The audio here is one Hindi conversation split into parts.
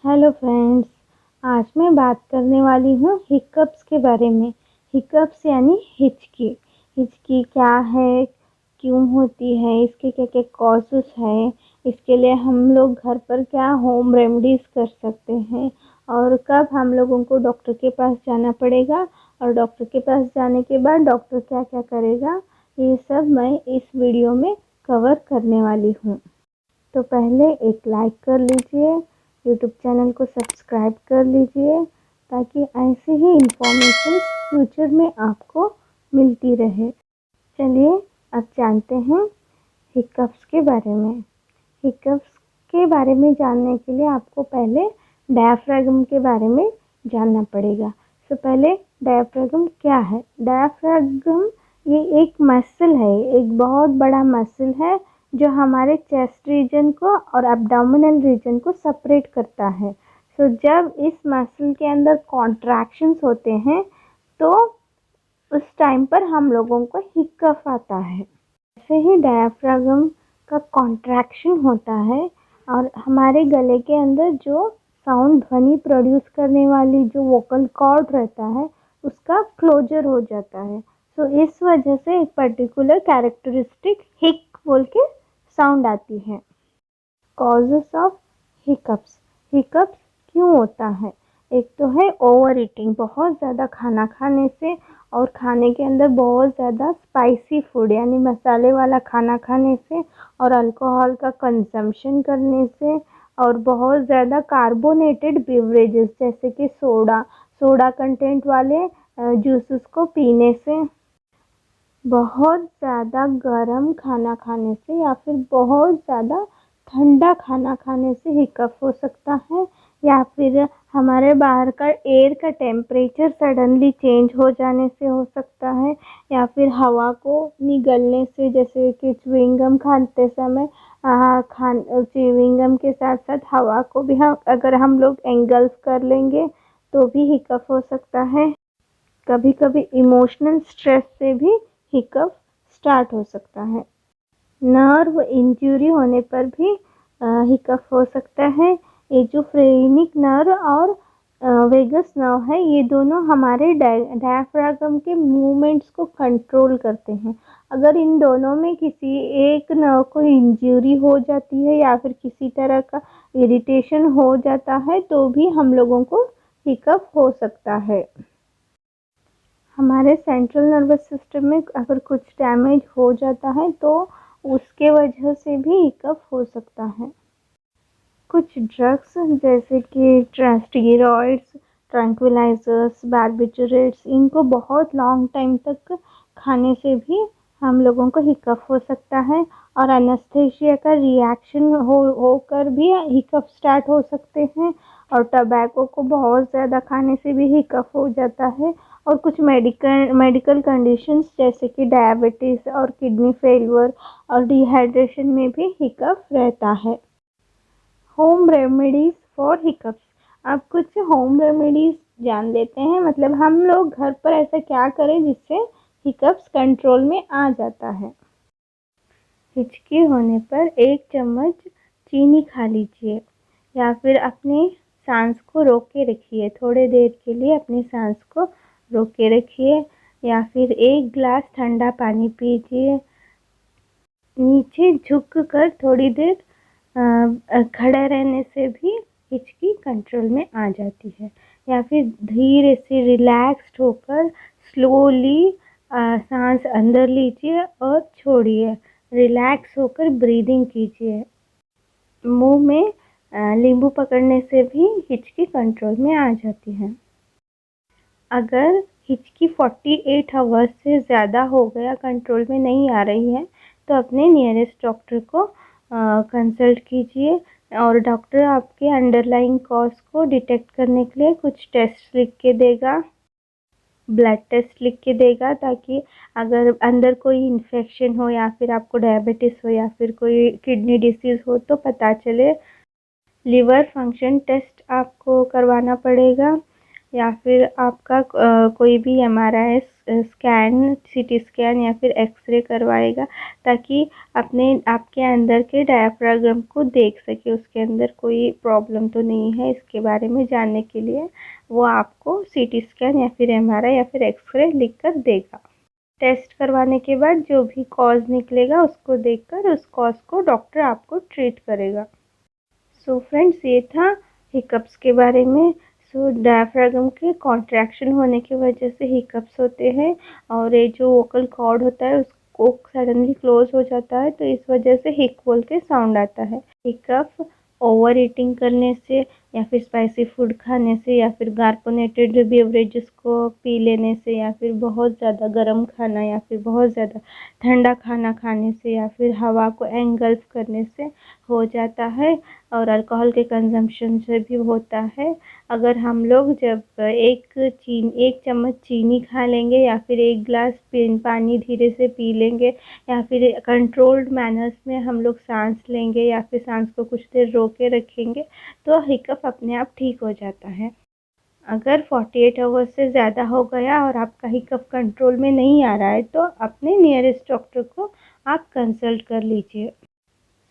Hello friends. आज मैं बात करने वाली हूँ हिकअप्स के बारे में। हिकअप्स यानी हिचकी। हिचकी क्या है, क्यों होती है, इसके क्या क्या कॉजेस हैं, इसके लिए हम लोग घर पर क्या होम रेमेडीज़ कर सकते हैं और कब हम लोगों को डॉक्टर के पास जाना पड़ेगा और डॉक्टर के पास जाने के बाद डॉक्टर क्या क्या करेगा, ये सब मैं इस वीडियो में कवर करने वाली हूँ। तो पहले एक लाइक कर लीजिए, यूट्यूब चैनल को सब्सक्राइब कर लीजिए ताकि ऐसे ही इंफॉर्मेशन फ्यूचर में आपको मिलती रहे। चलिए अब जानते हैं हिकअप्स के बारे में। हिकअप्स के बारे में जानने के लिए आपको पहले डायफ्रागम के बारे में जानना पड़ेगा। तो पहले डायफ्रागम क्या है। डायफ्रागम ये एक मसल है, एक बहुत बड़ा मसल है जो हमारे चेस्ट रीजन को और एब्डोमिनल रीजन को सेपरेट करता है। सो जब इस मसल के अंदर कॉन्ट्रैक्शंस होते हैं तो उस टाइम पर हम लोगों को हिकअप आता है। ऐसे ही डायफ्रागम का कॉन्ट्रैक्शन होता है और हमारे गले के अंदर जो साउंड ध्वनि प्रोड्यूस करने वाली जो वोकल कॉर्ड रहता है उसका क्लोजर हो जाता है। सो इस वजह से एक पर्टिकुलर कैरेक्टरिस्टिक हिक बोल के साउंड आती है। Causes of hiccups. हिकअप्स क्यों होता है। एक तो है ओवर ईटिंग, बहुत ज़्यादा खाना खाने से और खाने के अंदर बहुत ज़्यादा स्पाइसी फूड यानी मसाले वाला खाना खाने से और अल्कोहल का कंजम्पशन करने से और बहुत ज़्यादा कार्बोनेटेड बेवरेजेस जैसे कि सोडा कंटेंट वाले जूसेस को पीने से, बहुत ज़्यादा गर्म खाना खाने से या फिर बहुत ज़्यादा ठंडा खाना खाने से हिकअप हो सकता है, या फिर हमारे बाहर का एयर का टेम्परेचर सडनली चेंज हो जाने से हो सकता है, या फिर हवा को निगलने से, जैसे कि च्युइंगम खाते समय च्युइंगम के साथ साथ हवा को भी अगर हम लोग एंगल्फ कर लेंगे तो भी हिकअप हो सकता है। कभी कभी इमोशनल स्ट्रेस से भी हिकअप स्टार्ट हो सकता है। नर्व इंजरी होने पर भी हिकअप हो सकता है। ये जो फ्रेनिक नर्व और वेगस नर्व है, ये दोनों हमारे डायफ्रागम के मूवमेंट्स को कंट्रोल करते हैं। अगर इन दोनों में किसी एक नर्व को इंजरी हो जाती है या फिर किसी तरह का इरिटेशन हो जाता है तो भी हम लोगों को हिकअप हो सकता है। हमारे सेंट्रल नर्वस सिस्टम में अगर कुछ डैमेज हो जाता है तो उसके वजह से भी हिकअप हो सकता है। कुछ ड्रग्स जैसे कि स्टीरॉइड्स, ट्रैंक्विलाइजर्स, बार्बिटूरेट्स, इनको बहुत लॉन्ग टाइम तक खाने से भी हम लोगों को हिकअप हो सकता है और एनेस्थीसिया का रिएक्शन होकर भी हिकअप स्टार्ट हो सकते हैं। और टबैको को बहुत ज़्यादा खाने से भी हिकअप हो जाता है। और कुछ मेडिकल कंडीशंस जैसे कि डायबिटीज़ और किडनी फेलियर और डिहाइड्रेशन में भी हिकअप रहता है। Home remedies for hiccups. अब कुछ होम रेमेडीज़ जान लेते हैं, मतलब हम लोग घर पर ऐसा क्या करें जिससे हिकअप्स कंट्रोल में आ जाता है। हिचकी होने पर 1 चम्मच चीनी खा लीजिए या फिर अपने सांस को रोक के रखिए, थोड़े देर के लिए अपनी सांस को रोक के रखिए, या फिर 1 गिलास ठंडा पानी पीजिए। नीचे झुक कर थोड़ी देर खड़े रहने से भी हिचकी कंट्रोल में आ जाती है। या फिर धीरे से रिलैक्स्ड होकर स्लोली सांस अंदर लीजिए और छोड़िए, रिलैक्स होकर ब्रीदिंग कीजिए। मुंह में नींबू पकड़ने से भी हिचकी कंट्रोल में आ जाती है। अगर हिचकी 48 आवर्स से ज़्यादा हो गया, कंट्रोल में नहीं आ रही है, तो अपने नियरेस्ट डॉक्टर को कंसल्ट कीजिए और डॉक्टर आपके अंडरलाइंग कॉज को डिटेक्ट करने के लिए कुछ टेस्ट लिख के देगा, ब्लड टेस्ट लिख के देगा, ताकि अगर अंदर कोई इन्फेक्शन हो या फिर आपको डायबिटीज़ हो या फिर कोई किडनी डिसीज़ हो तो पता चले। लिवर फंक्शन टेस्ट आपको करवाना पड़ेगा या फिर आपका कोई भी एमआरआई स्कैन, सीटी स्कैन या फिर एक्सरे करवाएगा, ताकि आपके अंदर के डायफ्राम को देख सके, उसके अंदर कोई प्रॉब्लम तो नहीं है इसके बारे में जानने के लिए वो आपको सीटी स्कैन या फिर एमआरआई या फिर एक्सरे लिख कर देगा। टेस्ट करवाने के बाद जो भी कॉज निकलेगा उसको देखकर उस कॉज को डॉक्टर आपको ट्रीट करेगा। सो फ्रेंड्स, ये था हिकअप्स के बारे में। सो डायफ्रागम के कॉन्ट्रैक्शन होने की वजह से हिकअप्स होते हैं, और ये जो वोकल कॉर्ड होता है उसको सडनली क्लोज हो जाता है, तो इस वजह से हिक बोल के साउंड आता है। हिकअप ओवर ईटिंग करने से या फिर स्पाइसी फूड खाने से या फिर कार्बोनेटेड बेवरेजेस को पी लेने से या फिर बहुत ज़्यादा गर्म खाना या फिर बहुत ज़्यादा ठंडा खाना खाने से या फिर हवा को एंगल्फ करने से हो जाता है, और अल्कोहल के कंजम्पशन से भी होता है। अगर हम लोग जब एक चम्मच चीनी खा लेंगे या फिर एक गिलास पानी धीरे से पी लेंगे या फिर कंट्रोल्ड मैनर्स में हम लोग सांस लेंगे या फिर सांस को कुछ देर रोक के रखेंगे, तो हिकअप अपने आप ठीक हो जाता है। अगर 48 आवर्स से ज़्यादा हो गया और आपका हिकअप कंट्रोल में नहीं आ रहा है, तो अपने नियरेस्ट डॉक्टर को आप कंसल्ट कर लीजिए।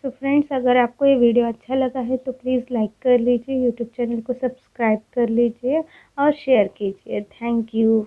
सो फ्रेंड्स, अगर आपको ये वीडियो अच्छा लगा है तो प्लीज़ लाइक कर लीजिए, यूट्यूब चैनल को सब्सक्राइब कर लीजिए और शेयर कीजिए। Thank you.